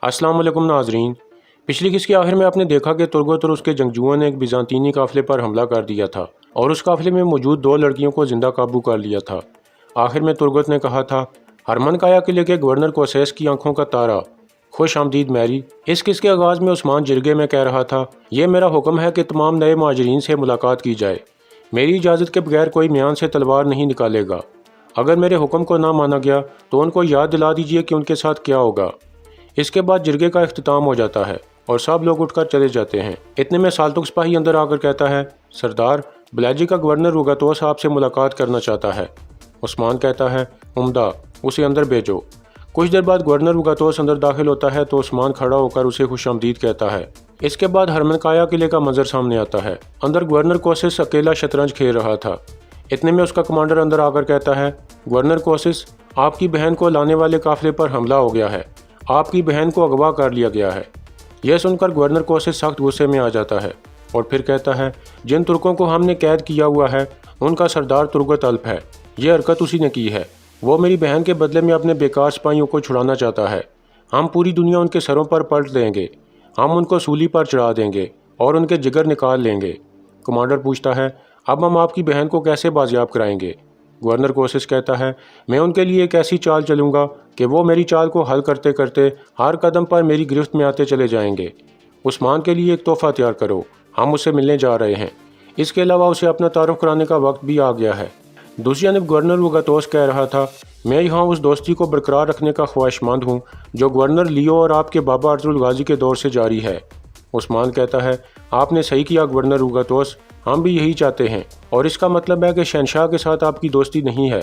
अस्सलाम वालेकुम नाजरीन। पिछली किस्त के आखिर में आपने देखा कि तुर्गत और उसके जंगजुओं ने एक बिजांतीनी काफिले पर हमला कर दिया था और उस काफिले में मौजूद 2 लड़कियों को जिंदा काबू कर लिया था। आखिर में तुर्गत ने कहा था, हरमनकाया किले के गवर्नर कोसेस की आंखों का तारा, खुश आमदीद मैरी। इस किस्त के आगाज़ में उस्मान जिरगे में कह रहा था, यह मेरा हुक्म है कि तमाम नए महाजरीन से मुलाकात की जाए। मेरी इजाज़त के बगैर कोई म्यान से तलवार नहीं निकालेगा। अगर मेरे हुक्म को ना माना गया तो उनको याद दिला दीजिए कि उनके साथ क्या होगा। इसके बाद जिरगे का इख्तिताम हो जाता है और सब लोग उठकर चले जाते हैं। इतने में साल्तुक सिपाही अंदर आकर कहता है, सरदार, बलाजी का गवर्नर रुगतोस आपसे मुलाकात करना चाहता है। उस्मान कहता है, उम्दा, उसे अंदर भेजो। कुछ देर बाद गवर्नर रुगतोस अंदर दाखिल होता है तो उस्मान खड़ा होकर उसे खुशामदीद कहता है। इसके बाद हरमनकाया किले का मंजर सामने आता है। अंदर गवर्नर कोसिस अकेला शतरंज खेल रहा था। इतने में उसका कमांडर अंदर आकर कहता है, गवर्नर कोसिस, आपकी बहन को लाने वाले काफिले पर हमला हो गया है। आपकी बहन को अगवा कर लिया गया है। यह सुनकर गवर्नर कोसिस सख्त गुस्से में आ जाता है और फिर कहता है, जिन तुर्कों को हमने कैद किया हुआ है उनका सरदार तुर्गत अल्प है। यह हरकत उसी ने की है। वो मेरी बहन के बदले में अपने बेकार सिपाहियों को छुड़ाना चाहता है। हम पूरी दुनिया उनके सरों पर पलट देंगे। हम उनको सूली पर चढ़ा देंगे और उनके जिगर निकाल लेंगे। कमांडर पूछता है, अब हम आपकी बहन को कैसे बाजियाब कराएंगे? गवर्नर कोसिस कहता है, मैं उनके लिए एक ऐसी चाल चलूँगा कि वो मेरी चाल को हल करते करते हर कदम पर मेरी गिरफ्त में आते चले जाएंगे। उस्मान के लिए एक तोहफा तैयार करो, हम उससे मिलने जा रहे हैं। इसके अलावा उसे अपना तारुफ कराने का वक्त भी आ गया है। दूसरी जानब गवर्नर रुगतोस कह रहा था, मैं यहाँ उस दोस्ती को बरकरार रखने का ख्वाहिशमंद हूँ जो गवर्नर लियो और आपके बाबा अर्जुल गाजी के दौर से जारी है। उस्मान कहता है, आपने सही किया गवर्नर रुगतोस, हम भी यही चाहते हैं और इसका मतलब है कि शहनशाह के साथ आपकी दोस्ती नहीं है।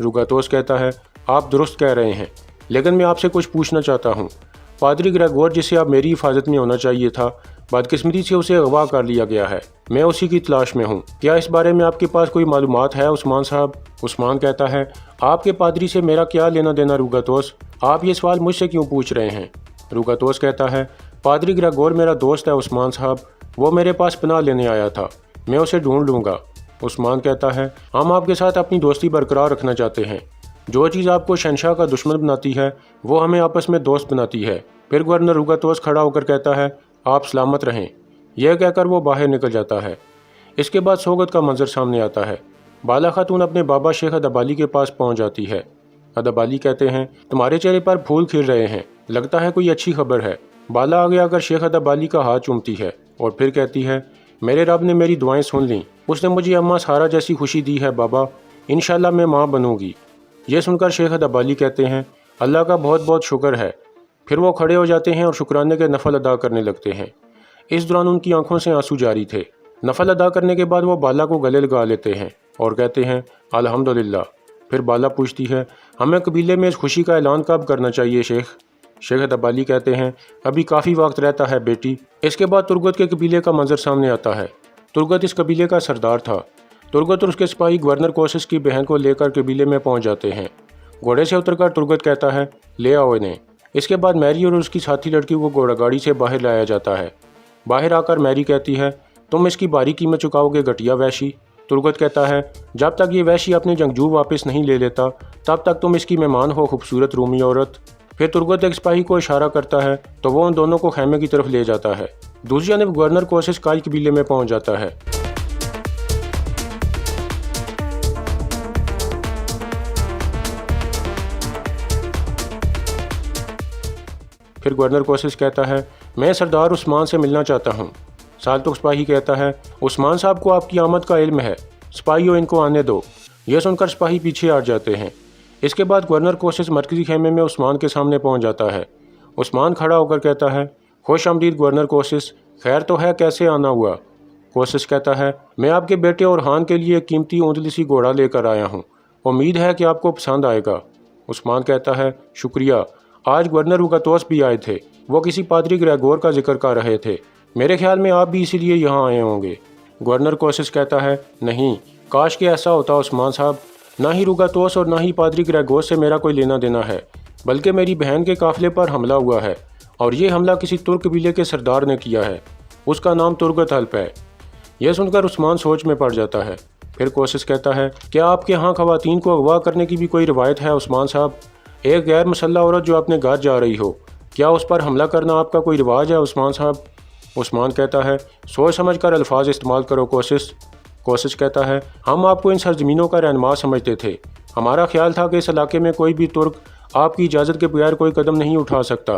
रुगतोस कहता है, आप दुरुस्त कह रहे हैं, लेकिन मैं आपसे कुछ पूछना चाहता हूँ। पादरी ग्रेगोर, जिसे अब मेरी हिफाजत में होना चाहिए था, बदकिस्मती से उसे अगवा कर लिया गया है। मैं उसी की तलाश में हूँ। क्या इस बारे में आपके पास कोई मालूमात है उस्मान साहब? उस्मान कहता है, आपके पादरी से मेरा क्या लेना देना रुगतोस? आप ये सवाल मुझसे क्यों पूछ रहे हैं? रुगतोस कहता है, पादरी ग्रेगोर मेरा दोस्त है उस्मान साहब। वो मेरे पास पनाह लेने आया था। मैं उसे ढूंढ लूँगा। उस्मान कहता है, हम आपके साथ अपनी दोस्ती बरकरार रखना चाहते हैं। जो चीज़ आपको शहनशाह का दुश्मन बनाती है वो हमें आपस में दोस्त बनाती है। फिर गवर्नर रुगतोस खड़ा होकर कहता है, आप सलामत रहें। यह कहकर वो बाहर निकल जाता है। इसके बाद सोगत का मंजर सामने आता है। बाला खातून अपने बाबा शेख अदबाली के पास पहुंच जाती है। अदबाली कहते हैं, तुम्हारे चेहरे पर फूल खिल रहे हैं, लगता है कोई अच्छी खबर है। बाला आगे आकर शेख अदबाली का हाथ चूमती है और फिर कहती है, मेरे रब ने मेरी दुआएं सुन लीं। उसने मुझे अम्मा सारा जैसी खुशी दी है बाबा, इंशाल्लाह मैं माँ बनूंगी। यह सुनकर शेख अदबाली कहते हैं, अल्लाह का बहुत बहुत शुक्र है। फिर वो खड़े हो जाते हैं और शुक्राने के नफल अदा करने लगते हैं। इस दौरान उनकी आंखों से आंसू जारी थे। नफल अदा करने के बाद वो बाला को गले लगा लेते हैं और कहते हैं, अल्हम्दुलिल्लाह। फिर बाला पूछती है, हमें कबीले में इस खुशी का ऐलान कब करना चाहिए शेख? शेख अदबाली कहते हैं, अभी काफ़ी वक्त रहता है बेटी। इसके बाद तुर्गत के कबीले का मंजर सामने आता है। तुर्गत इस कबीले का सरदार था। तुर्गत और उसके सिपाही गवर्नर कोसिस की बहन को लेकर कबीले में पहुंच जाते हैं। घोड़े से उतरकर तुर्गत कहता है, ले आओ इन्हें। इसके बाद मैरी और उसकी साथी लड़की को घोड़ागाड़ी से बाहर लाया जाता है। बाहर आकर मैरी कहती है, तुम इसकी भारी कीमत चुकाओगे घटिया वैशी। तुर्गत कहता है, जब तक ये वैशी अपने जंगजू वापस नहीं ले लेता तब तक तुम इसकी मेहमान हो खूबसूरत रूमी औरत। फिर तुर्गत एक सिपाही को इशारा करता है तो वो उन दोनों को खैमे की तरफ ले जाता है। दूसरी जानब गवर्नर कोसिस काई कबीले में पहुंच जाता है। फिर गवर्नर कोसिस कहता है, मैं सरदार उस्मान से मिलना चाहता हूँ। साल्तुक सिपाही कहता है, उस्मान साहब को आपकी आमद का इल्म है, सिपाहियों इनको आने दो। यह सुनकर सिपाही पीछे हट जाते हैं। इसके बाद गवर्नर कोसिस मरकजी खेमे में उस्मान के सामने पहुंच जाता है। उस्मान खड़ा होकर कहता है, खुश आमदीद गवर्नर कोसिस, खैर तो है, कैसे आना हुआ? कोसिस कहता है, मैं आपके बेटे और हान के लिए कीमती ऊँटली घोड़ा लेकर आया हूँ, उम्मीद है कि आपको पसंद आएगा। उस्मान कहता है, शुक्रिया। आज गवर्नर रुगतोस भी आए थे। वो किसी पादरी ग्रेगोर का जिक्र कर रहे थे। मेरे ख्याल में आप भी इसीलिए यहाँ आए होंगे। गवर्नर कोसिस कहता है, नहीं, काश कि ऐसा होता उस्मान साहब। ना ही रुगतोस और ना ही पादरी ग्रेगोर से मेरा कोई लेना देना है, बल्कि मेरी बहन के काफिले पर हमला हुआ है और ये हमला किसी तुर्क कबीले के सरदार ने किया है। उसका नाम तुर्गत अल्प है। यह सुनकर उस्मान सोच में पड़ जाता है। फिर कोसिस कहता है, क्या आपके यहाँ खवातीन को अगवा करने की भी कोई रिवायत है उस्मान साहब? एक गैर मुसल्लह औरत जो अपने घर जा रही हो, क्या उस पर हमला करना आपका कोई रिवाज है उस्मान साहब? उस्मान कहता है, सोच समझ कर अल्फाज इस्तेमाल करो कोशिश। कोशिश कहता है, हम आपको इन सरजमीनों का रहनुमा समझते थे। हमारा ख्याल था कि इस इलाके में कोई भी तुर्क आपकी इजाज़त के बगैर कोई कदम नहीं उठा सकता।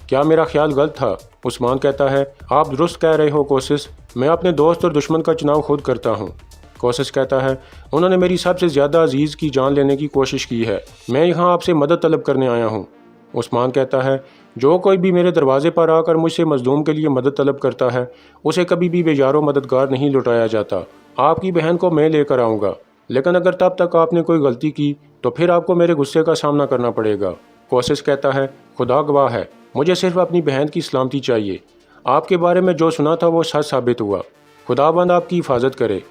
क्या मेरा ख्याल गलत था? उस्मान कहता है, आप दुरुस्त कह रहे हो कोशिश, मैं अपने दोस्त और दुश्मन का चुनाव खुद करता हूँ। कोशिश कहता है, उन्होंने मेरी सबसे ज़्यादा अजीज़ की जान लेने की कोशिश की है, मैं यहाँ आपसे मदद तलब करने आया हूँ। उस्मान कहता है, जो कोई भी मेरे दरवाजे पर आकर मुझसे मजलूम के लिए मदद तलब करता है उसे कभी भी बेजारो मददगार नहीं लौटाया जाता। आपकी बहन को मैं लेकर आऊँगा, लेकिन अगर तब तक आपने कोई गलती की तो फिर आपको मेरे गुस्से का सामना करना पड़ेगा। कोशिश कहता है, खुदा गवाह है, मुझे सिर्फ अपनी बहन की सलामती चाहिए। आपके बारे में जो सुना था वो सच साबित हुआ। खुदाबंद आपकी हिफाजत करे।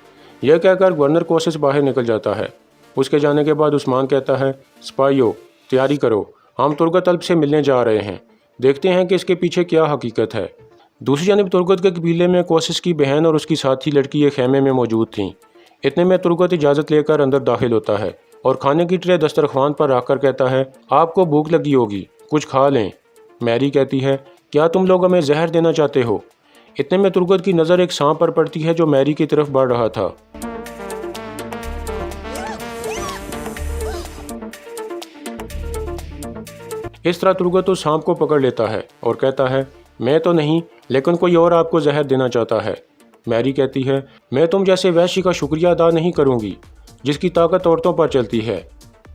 यह कहकर गवर्नर कोशिश बाहर निकल जाता है। उसके जाने के बाद उस्मान कहता है, सिपाहियों तैयारी करो, हम तुर्गत अल्प से मिलने जा रहे हैं, देखते हैं कि इसके पीछे क्या हकीकत है। दूसरी जानब तुर्गत के कबीले में कोशिश की बहन और उसकी साथी लड़की एक खेमे में मौजूद थीं। इतने में तुर्गत इजाज़त लेकर अंदर दाखिल होता है और खाने की ट्रे दस्तरखान पर रखकर कहता है, आपको भूख लगी होगी, कुछ खा लें। मैरी कहती है, क्या तुम लोग हमें जहर देना चाहते हो? इतने में तुर्गत की नज़र एक सांप पर पड़ती है जो मैरी की तरफ बढ़ रहा था। इस तरह तुर्गत उस सांप को पकड़ लेता है और कहता है, मैं तो नहीं, लेकिन कोई और आपको जहर देना चाहता है। मैरी कहती है, मैं तुम जैसे वैश्य का शुक्रिया अदा नहीं करूंगी जिसकी ताकत औरतों पर चलती है।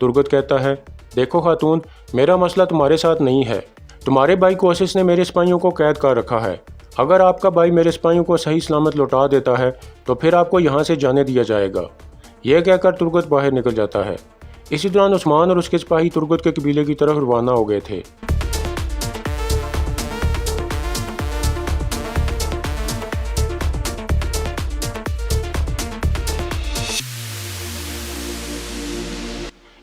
तुर्गत कहता है, देखो खातून, मेरा मसला तुम्हारे साथ नहीं है। तुम्हारे भाई कोशिश ने मेरे सिपाहियों को कैद कर रखा है। अगर आपका भाई मेरे सिपाहियों को सही सलामत लौटा देता है तो फिर आपको यहाँ से जाने दिया जाएगा। यह कहकर तुर्गत बाहर निकल जाता है। इसी दौरान उस्मान और उसके सिपाही तुर्गत के कबीले की तरफ रवाना हो गए थे।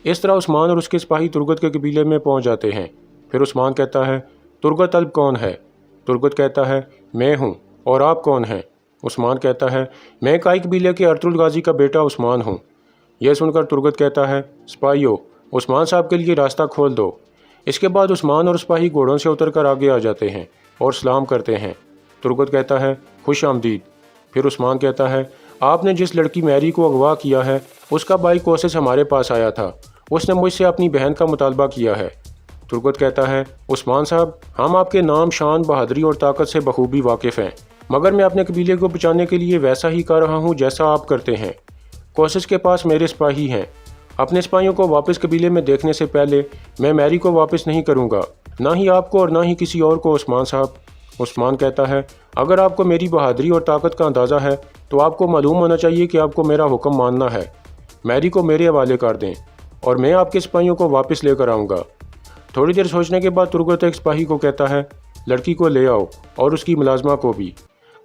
इस तरह उस्मान और उसके सिपाही तुर्गत के कबीले में पहुंच जाते हैं। फिर उस्मान कहता है, तुर्गत अल्प कौन है? तुर्गत कहता है, मैं हूं, और आप कौन हैं? उस्मान कहता है, मैं काई कबीले के अर्तुल गाजी का बेटा उस्मान हूं। यह सुनकर तुर्गत कहता है, सिपाहियों उस्मान साहब के लिए रास्ता खोल दो। इसके बाद उस्मान और सिपाही घोड़ों से उतरकर आगे आ जाते हैं और सलाम करते हैं। तुर्गत कहता है, खुश आमदीद। फिर उस्मान कहता है, आपने जिस लड़की मैरी को अगवा किया है उसका भाई कोशिश हमारे पास आया था, उसने मुझसे अपनी बहन का मुतालबा किया है। तुर्गत कहता है, उस्मान साहब, हम आपके नाम, शान, बहादुरी और ताकत से बखूबी वाकिफ़ हैं, मगर मैं अपने कबीले को बचाने के लिए वैसा ही कर रहा हूँ जैसा आप करते हैं। कोशिश के पास मेरे सिपाही हैं। अपने सिपाहियों को वापस कबीले में देखने से पहले मैं मैरी को वापस नहीं करूँगा, ना ही आपको और ना ही किसी और को उस्मान साहब। उस्मान कहता है, अगर आपको मेरी बहादुरी और ताकत का अंदाज़ा है तो आपको मालूम होना चाहिए कि आपको मेरा हुक्म मानना है। मैरी को मेरे हवाले कर दें और मैं आपके सिपाहियों को वापस लेकर आऊँगा। थोड़ी देर सोचने के बाद तुर्गत एक सिपाही को कहता है, लड़की को ले आओ और उसकी मुलाजमा को भी।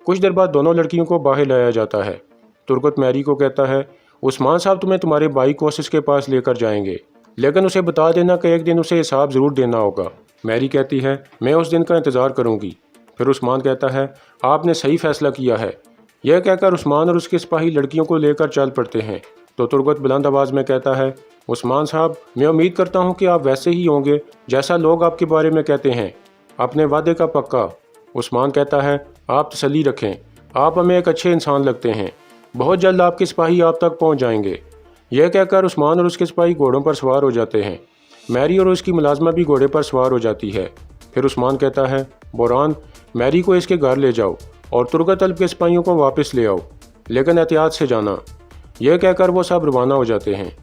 कुछ देर बाद दोनों लड़कियों को बाहर लाया जाता है। तुर्गत मैरी को कहता है, उस्मान साहब तुम्हें तुम्हारे भाई कोशिश के पास लेकर जाएंगे, लेकिन उसे बता देना कि एक दिन उसे हिसाब ज़रूर देना होगा। मैरी कहती है, मैं उस दिन का इंतज़ार करूँगी। फिर उस्मान कहता है, आपने सही फैसला किया है। यह कहकर उस्मान और उसके सिपाही लड़कियों को लेकर चल पड़ते हैं। तो तुर्गत बुलंद आवाज़ में कहता है, उस्मान साहब, मैं उम्मीद करता हूँ कि आप वैसे ही होंगे जैसा लोग आपके बारे में कहते हैं, अपने वादे का पक्का। उस्मान कहता है, आप तसल्ली रखें, आप हमें एक अच्छे इंसान लगते हैं, बहुत जल्द आपके सिपाही आप तक पहुँच जाएंगे। यह कहकर उस्मान और उसके सिपाही घोड़ों पर सवार हो जाते हैं। मैरी और उसकी मुलाजमा भी घोड़े पर सवार हो जाती है। फिर उस्मान कहता है, बोरान, मैरी को इसके घर ले जाओ और तुर्गत अल्प के सिपाहियों को वापस ले आओ, लेकिन एहतियात से जाना। यह कहकर वो सब रवाना हो जाते हैं।